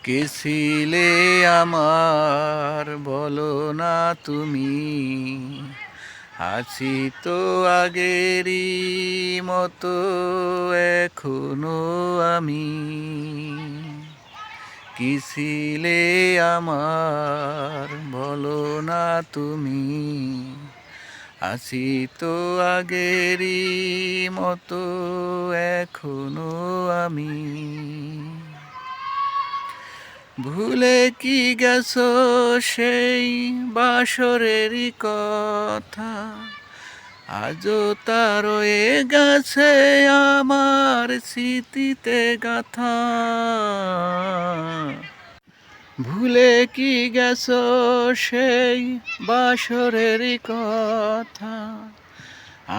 কে ছিলে আমার বলো না তুমি, আছি তো আগেরই মতো এখনো আমি। কি ছিলে আমার বলো না তুমি, আছি তো আগেরই মতো এখনো আমি। ভুলে কি গেছো সেই বাসরেরই কথা, আজও তা রয়ে গেছে আমার স্মৃতিতে গাথা। ভুলে কি গেছো সেই বাসরেরই কথা,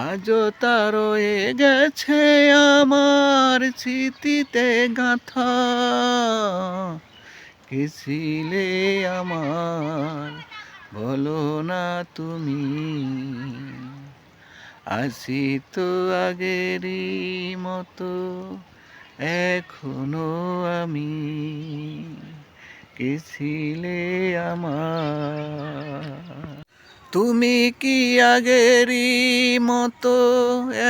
আজও তা রয়ে গেছে আমার স্মৃতিতে গাথা। কে ছিলে আমার বলো না তুমি, আছি তো আগেরই মতো এখনো আমি। কে ছিলে আমার, তুমি কি আগেরই মতো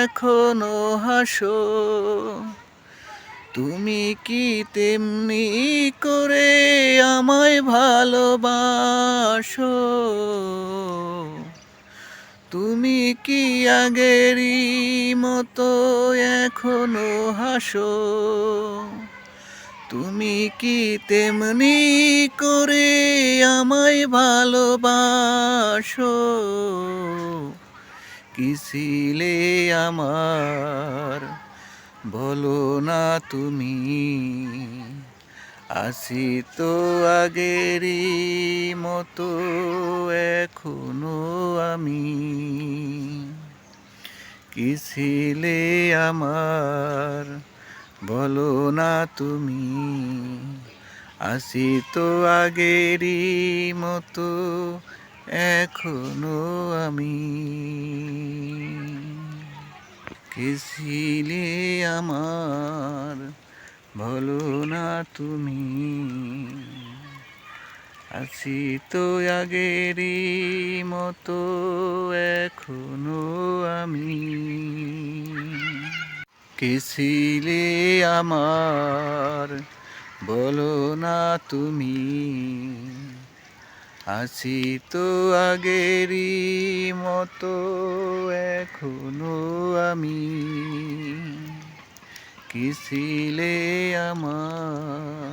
এখনো হাসো, তুমি কি তেমনি করে আমায় ভালোবাসো। তুমি কি আগেরই মতো এখনো হাসো, তুমি কি তেমনি করে আমায় ভালোবাসো। কি ছিলে আমার বলো না তুমি, আছি তো আগেরই মতো এখনো আমি। কি ছিলে আমার বলো না তুমি, আছি তো আগেরই মতো এখনো আমি। কে ছিলে আমার বলো না তুমি, আছি তো আগেরই মতো এখনো আমি। কে ছিলে আমার বলো না তুমি, আছি তো আগেরই মতো এখনো আমি। কি ছিলে আমার।